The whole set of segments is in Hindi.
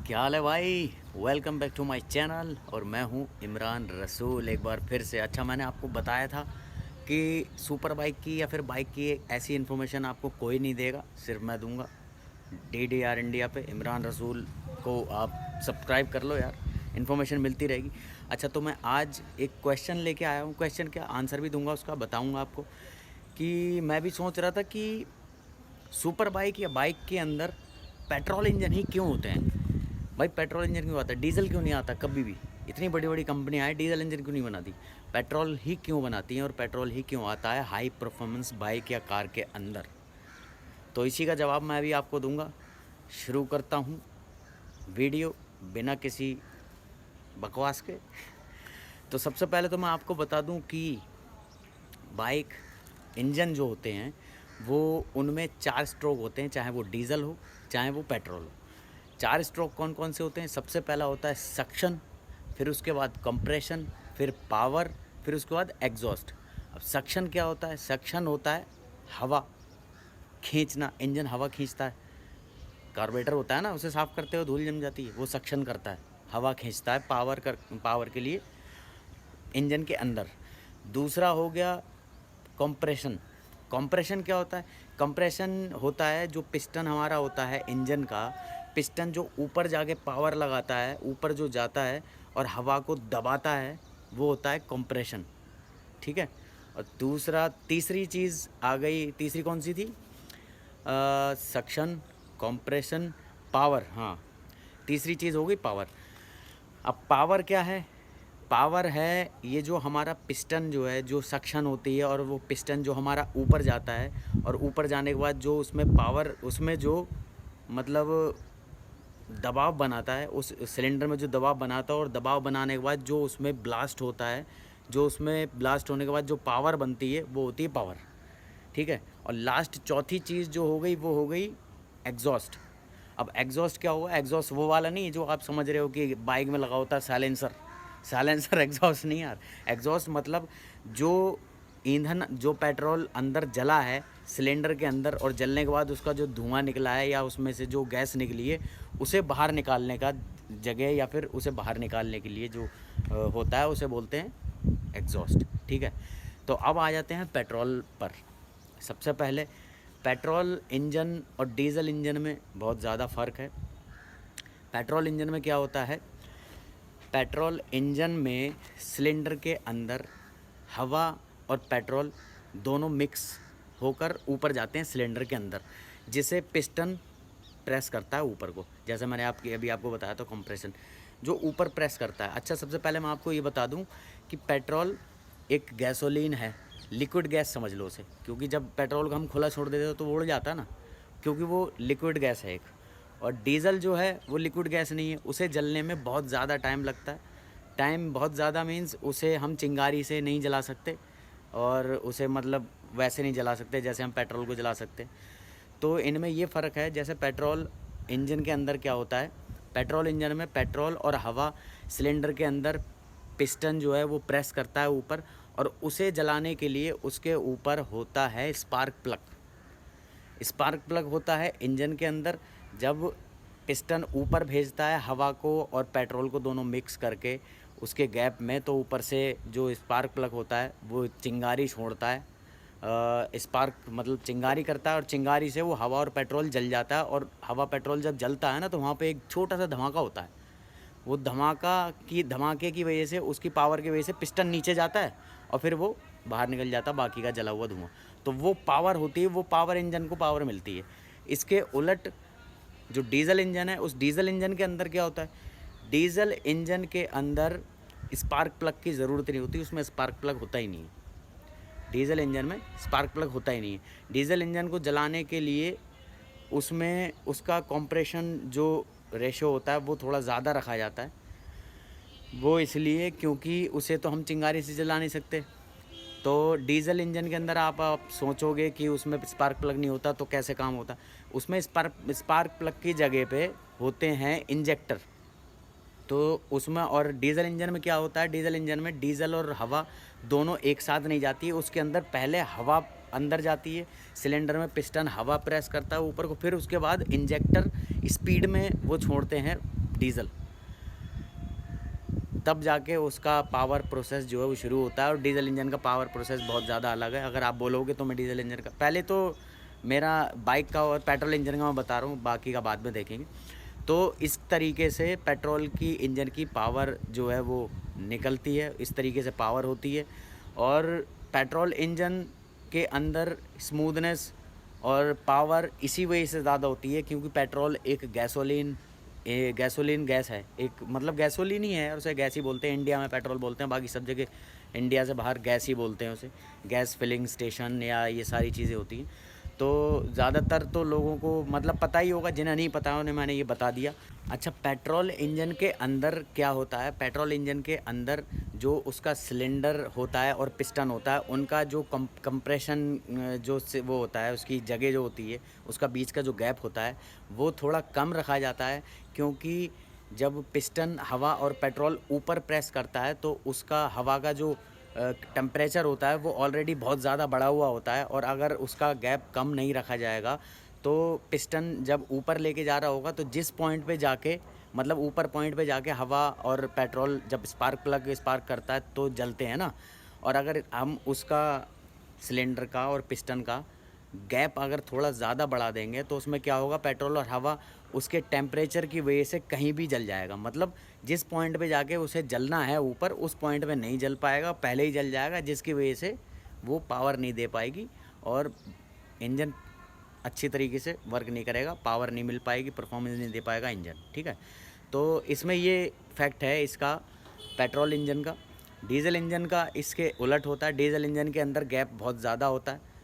क्या हाल है भाई। Welcome back to my channel और मैं हूं इमरान रसूल। एक बार फिर से मैंने आपको बताया था कि सुपर बाइक की या फिर बाइक की ऐसी इन्फॉर्मेशन आपको कोई नहीं देगा, सिर्फ मैं दूंगा। DDR इंडिया पे इमरान रसूल को आप सब्सक्राइब कर लो यार, इन्फॉर्मेशन मिलती रहेगी। अच्छा, तो मैं आज एक क्वेश्चन लेके आया हूँ। क्वेश्चन क्या, आंसर भी दूंगा उसका, बताऊँगा आपको कि मैं भी सोच रहा था कि सुपर बाइक या बाइक के अंदर पेट्रोल इंजन ही क्यों होते हैं। भाई पेट्रोल इंजन क्यों आता है, डीजल क्यों नहीं आता कभी भी। इतनी बड़ी बड़ी कंपनियाँ हैं, डीजल इंजन क्यों नहीं बनाती, पेट्रोल ही क्यों बनाती हैं और पेट्रोल ही क्यों आता है हाई परफॉर्मेंस बाइक या कार के अंदर। तो इसी का जवाब मैं अभी आपको दूंगा। शुरू करता हूँ वीडियो बिना किसी बकवास के। तो सबसे पहले तो मैं आपको बता दूं कि बाइक इंजन जो होते हैं वो उनमें 4 स्ट्रोक होते हैं, चाहे वो डीजल हो चाहे वो पेट्रोल हो। 4 स्ट्रोक कौन कौन से होते हैं? सबसे पहला होता है सक्शन, फिर उसके बाद कंप्रेशन, फिर पावर, फिर उसके बाद एग्जॉस्ट। अब सक्शन क्या होता है? सक्शन होता है हवा खींचना, इंजन हवा खींचता है। कार्बोरेटर होता है ना, उसे साफ़ करते हुए धूल जम जाती है, वो सक्शन करता है, हवा खींचता है पावर के लिए इंजन के अंदर। दूसरा हो गया कंप्रेशन। कंप्रेशन क्या होता है? कंप्रेशन होता है जो पिस्टन हमारा होता है इंजन का, पिस्टन जो ऊपर जाके पावर लगाता है, ऊपर जो जाता है और हवा को दबाता है, वो होता है कंप्रेशन। ठीक है। और तीसरी चीज़ आ गई, तीसरी कौन सी थी? Suction, compression, power. हाँ, तीसरी चीज़ हो गई पावर। अब पावर क्या है? पावर है ये जो हमारा पिस्टन जो है, जो सक्शन होती है और वो पिस्टन जो हमारा ऊपर जाता है और ऊपर जाने के बाद जो उसमें पावर, उसमें जो मतलब दबाव बनाता है, उस सिलेंडर में जो दबाव बनाता है और दबाव बनाने के बाद जो उसमें ब्लास्ट होता है, जो उसमें ब्लास्ट होने के बाद जो पावर बनती है वो होती है पावर। ठीक है। और लास्ट चौथी चीज़ जो हो गई वो हो गई एग्जॉस्ट। अब एग्जॉस्ट क्या हुआ? एग्जॉस्ट वो वाला नहीं जो आप समझ रहे हो कि बाइक में लगा होता है साइलेंसर। साइलेंसर एग्जॉस्ट नहीं यार। एग्जॉस्ट मतलब जो ईंधन, जो पेट्रोल अंदर जला है सिलेंडर के अंदर और जलने के बाद उसका जो धुआं निकला है या उसमें से जो गैस निकली है, उसे बाहर निकालने का जगह या फिर उसे बाहर निकालने के लिए जो होता है उसे बोलते हैं एग्जॉस्ट। ठीक है। तो अब आ जाते हैं पेट्रोल पर। सबसे पहले पेट्रोल इंजन और डीजल इंजन में बहुत ज़्यादा फ़र्क है। पेट्रोल इंजन में क्या होता है? पेट्रोल इंजन में सिलेंडर के अंदर हवा और पेट्रोल दोनों मिक्स होकर ऊपर जाते हैं सिलेंडर के अंदर, जिसे पिस्टन प्रेस करता है ऊपर को। जैसे मैंने अभी आपको बताया तो कंप्रेशन जो ऊपर प्रेस करता है। अच्छा, सबसे पहले मैं आपको ये बता दूं कि पेट्रोल एक गैसोलीन है, लिक्विड गैस समझ लो उसे, क्योंकि जब पेट्रोल को हम खुला छोड़ देते हो तो वो उड़ जाता है ना, क्योंकि वो लिक्विड गैस है एक। और डीजल जो है वो लिक्विड गैस नहीं है, उसे जलने में बहुत ज़्यादा टाइम लगता है। टाइम बहुत ज़्यादा मीन्स उसे हम चिंगारी से नहीं जला सकते और उसे मतलब वैसे नहीं जला सकते जैसे हम पेट्रोल को जला सकते। तो इनमें ये फ़र्क है। जैसे पेट्रोल इंजन के अंदर क्या होता है, पेट्रोल इंजन में पेट्रोल और हवा सिलेंडर के अंदर पिस्टन जो है वो प्रेस करता है ऊपर, और उसे जलाने के लिए उसके ऊपर होता है स्पार्क प्लग। स्पार्क प्लग होता है इंजन के अंदर। जब पिस्टन ऊपर भेजता है हवा को और पेट्रोल को दोनों मिक्स करके उसके गैप में, तो ऊपर से जो स्पार्क प्लग होता है वो चिंगारी छोड़ता है। स्पार्क मतलब चिंगारी करता है और चिंगारी से वो हवा और पेट्रोल जल जाता है। और हवा पेट्रोल जब जलता है ना, तो वहाँ पे एक छोटा सा धमाका होता है। वो धमाके की वजह से, उसकी पावर की वजह से पिस्टन नीचे जाता है और फिर वो बाहर निकल जाता है बाकी का जला हुआ धुआं। तो वो पावर होती है, वो पावर इंजन को पावर मिलती है। इसके उलट जो डीजल इंजन है, उस डीजल इंजन के अंदर क्या होता है? डीजल इंजन के अंदर स्पार्क प्लग की ज़रूरत नहीं होती, उसमें स्पार्क प्लग होता ही नहीं है। डीजल इंजन में स्पार्क प्लग होता ही नहीं है। डीजल इंजन को जलाने के लिए उसमें उसका कंप्रेशन जो रेशो होता है वो थोड़ा ज़्यादा रखा जाता है। वो इसलिए क्योंकि उसे तो हम चिंगारी से जला नहीं सकते। तो डीजल इंजन के अंदर आप सोचोगे कि उसमें स्पार्क प्लग नहीं होता तो कैसे काम होता? उसमें स्पार्क प्लग की जगह पे होते हैं इंजेक्टर। तो उसमें, और डीजल इंजन में क्या होता है? डीजल इंजन में डीजल और हवा दोनों एक साथ नहीं जाती है। उसके अंदर पहले हवा अंदर जाती है, सिलेंडर में पिस्टन हवा प्रेस करता है ऊपर को, फिर उसके बाद इंजेक्टर स्पीड में वो छोड़ते हैं डीजल, तब जाके उसका पावर प्रोसेस जो है वो शुरू होता है। और डीजल इंजन का पावर प्रोसेस बहुत ज़्यादा अलग है। अगर आप बोलोगे तो मैं डीजल इंजन का, पहले तो मेरा बाइक का और पेट्रोल इंजन का मैं बता रहा हूँ, बाकी का बाद में देखेंगे। तो इस तरीके से पेट्रोल की इंजन की पावर जो है वो निकलती है, इस तरीके से पावर होती है। और पेट्रोल इंजन के अंदर स्मूथनेस और पावर इसी वजह से ज़्यादा होती है क्योंकि पेट्रोल एक गैसोलीन गैस है, एक मतलब गैसोलीन ही है और उसे गैस ही बोलते हैं। इंडिया में पेट्रोल बोलते हैं, बाकी सब जगह इंडिया से बाहर गैस ही बोलते हैं उसे। गैस फिलिंग स्टेशन या ये सारी चीज़ें होती हैं। तो ज़्यादातर तो लोगों को मतलब पता ही होगा, जिन्हें नहीं पता उन्हें मैंने ये बता दिया। अच्छा, पेट्रोल इंजन के अंदर क्या होता है? पेट्रोल इंजन के अंदर जो उसका सिलेंडर होता है और पिस्टन होता है, उनका जो कंप्रेशन जो से वो होता है, उसकी जगह जो होती है, उसका बीच का जो गैप होता है वो थोड़ा कम रखा जाता है। क्योंकि जब पिस्टन हवा और पेट्रोल ऊपर प्रेस करता है तो उसका हवा का जो टेम्परेचर होता है वो ऑलरेडी बहुत ज़्यादा बढ़ा हुआ होता है। और अगर उसका गैप कम नहीं रखा जाएगा तो पिस्टन जब ऊपर लेके जा रहा होगा तो जिस पॉइंट पे जाके मतलब ऊपर पॉइंट पे जाके हवा और पेट्रोल जब स्पार्क प्लग स्पार्क करता है तो जलते हैं ना। और अगर हम उसका सिलेंडर का और पिस्टन का गैप अगर थोड़ा ज़्यादा बढ़ा देंगे तो उसमें क्या होगा, पेट्रोल और हवा उसके टेम्परेचर की वजह से कहीं भी जल जाएगा। मतलब जिस पॉइंट पे जाके उसे जलना है ऊपर, उस पॉइंट पे नहीं जल पाएगा, पहले ही जल जाएगा, जिसकी वजह से वो पावर नहीं दे पाएगी और इंजन अच्छी तरीके से वर्क नहीं करेगा, पावर नहीं मिल पाएगी, परफॉर्मेंस नहीं दे पाएगा इंजन। ठीक है, तो इसमें ये फैक्ट है इसका पेट्रोल इंजन का। डीजल इंजन का इसके उलट होता है। डीजल इंजन के अंदर गैप बहुत ज़्यादा होता है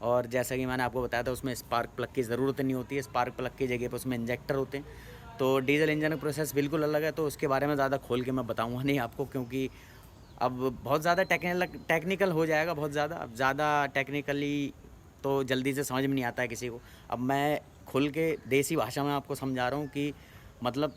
और जैसा कि मैंने आपको बताया था उसमें स्पार्क प्लग की ज़रूरत नहीं होती है। स्पार्क प्लग की जगह पर उसमें इंजेक्टर होते हैं। तो डीजल इंजन का प्रोसेस बिल्कुल अलग है, तो उसके बारे में ज़्यादा खोल के मैं बताऊंगा नहीं आपको, क्योंकि अब बहुत ज़्यादा टेक्निकल हो जाएगा, बहुत ज़्यादा टेक्निकली तो जल्दी से समझ में नहीं आता है किसी को। अब मैं खुल के देसी भाषा में आपको समझा रहा हूँ कि मतलब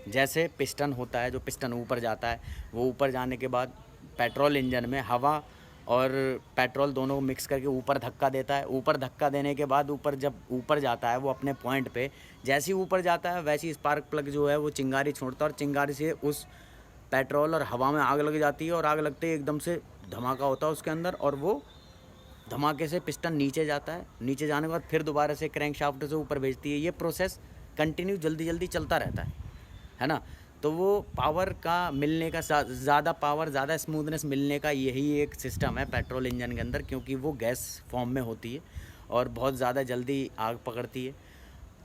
जैसे पिस्टन होता है, जो पिस्टन ऊपर जाता है, वो ऊपर जाने के बाद पेट्रोल इंजन में हवा और पेट्रोल दोनों को मिक्स करके ऊपर धक्का देता है। ऊपर धक्का देने के बाद ऊपर जब ऊपर जाता है वो अपने पॉइंट पे, जैसे ही ऊपर जाता है वैसे ही स्पार्क प्लग जो है वो चिंगारी छोड़ता है और चिंगारी से उस पेट्रोल और हवा में आग लग जाती है और आग लगते ही एकदम से धमाका होता है उसके अंदर और वो धमाके से पिस्टन नीचे जाता है। नीचे जाने के बाद फिर दोबारा से क्रैंक शाफ्ट से ऊपर भेजती है। ये प्रोसेस कंटिन्यू जल्दी चलता रहता है ना। तो वो पावर का मिलने का ज़्यादा पावर, ज़्यादा स्मूथनेस मिलने का यही एक सिस्टम है पेट्रोल इंजन के अंदर, क्योंकि वो गैस फॉर्म में होती है और बहुत ज़्यादा जल्दी आग पकड़ती है।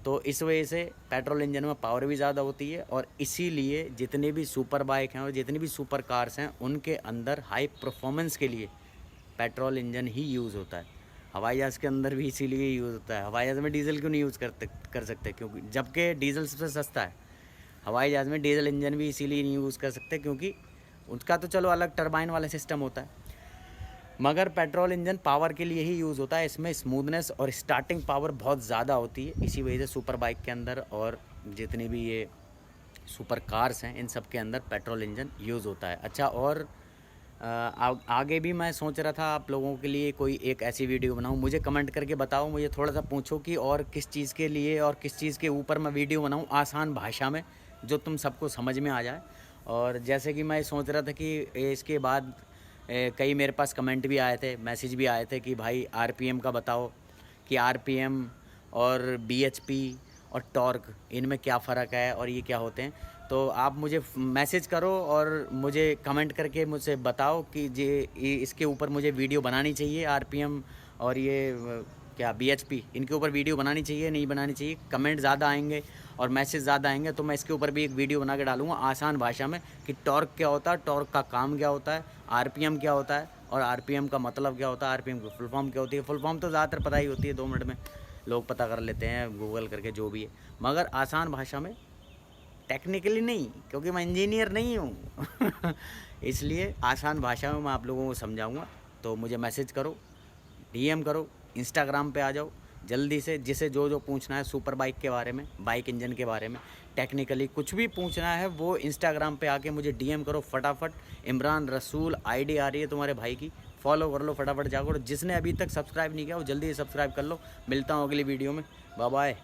तो इस वजह से पेट्रोल इंजन में पावर भी ज़्यादा होती है और इसीलिए जितने भी सुपर बाइक हैं और जितनी भी सुपर कार्स हैं उनके अंदर हाई परफॉर्मेंस के लिए पेट्रोल इंजन ही यूज़ होता है। हवाई जहाज़ के अंदर भी इसीलिए यूज़ होता है। हवाई जहाज़ में डीजल क्यों नहीं यूज़ कर सकते? क्योंकि जबकि डीजल सबसे सस्ता है। हवाई जहाज़ में डीजल इंजन भी इसीलिए नहीं यूज़ कर सकते क्योंकि उसका तो चलो अलग टरबाइन वाला सिस्टम होता है, मगर पेट्रोल इंजन पावर के लिए ही यूज़ होता है। इसमें स्मूथनेस और स्टार्टिंग पावर बहुत ज़्यादा होती है। इसी वजह से सुपर बाइक के अंदर और जितनी भी ये सुपर कार्स हैं इन सब के अंदर पेट्रोल इंजन यूज़ होता है। अच्छा, और आगे भी मैं सोच रहा था आप लोगों के लिए कोई एक ऐसी वीडियो बनाऊं। मुझे कमेंट करके बताओ, मुझे थोड़ा सा पूछो कि और किस चीज़ के लिए और किस चीज़ के ऊपर मैं वीडियो बनाऊं आसान भाषा में, जो तुम सबको समझ में आ जाए। और जैसे कि मैं सोच रहा था कि इसके बाद कई मेरे पास कमेंट भी आए थे, मैसेज भी आए थे कि भाई आरपीएम का बताओ, कि आरपीएम और बीएचपी और टॉर्क इनमें क्या फ़र्क है और ये क्या होते हैं। तो आप मुझे मैसेज करो और मुझे कमेंट करके मुझसे बताओ कि इसके ऊपर मुझे वीडियो बनानी चाहिए। आरपीएम और ये क्या बीएचपी, इनके ऊपर वीडियो बनानी चाहिए नहीं बनानी चाहिए। कमेंट ज़्यादा आएंगे और मैसेज ज़्यादा आएंगे तो मैं इसके ऊपर भी एक वीडियो बना के डालूँगा आसान भाषा में कि टॉर्क क्या होता है, टॉर्क का काम क्या होता है, आरपीएम क्या होता है और आरपीएम का मतलब क्या होता है, आरपीएम की फुल फॉर्म क्या होती है। फुल फॉर्म तो ज़्यादातर पता ही होती है, 2 मिनट में लोग पता कर लेते हैं गूगल करके जो भी है, मगर आसान भाषा में, टेक्निकली नहीं, क्योंकि मैं इंजीनियर नहीं हूँ इसलिए आसान भाषा में मैं आप लोगों को समझाऊंगा। तो मुझे मैसेज करो, डीएम करो, इंस्टाग्राम पे आ जाओ जल्दी से। जिसे जो पूछना है सुपर बाइक के बारे में, बाइक इंजन के बारे में, टेक्निकली कुछ भी पूछना है वो इंस्टाग्राम पे आके मुझे डीएम करो फटाफट। इमरान रसूल आईडी आ रही है तुम्हारे भाई की, फॉलो कर लो फटाफट जाकर। जिसने अभी तक सब्सक्राइब नहीं किया वो जल्दी से सब्सक्राइब कर लो। मिलता हूँ अगली वीडियो में, बाय बाय।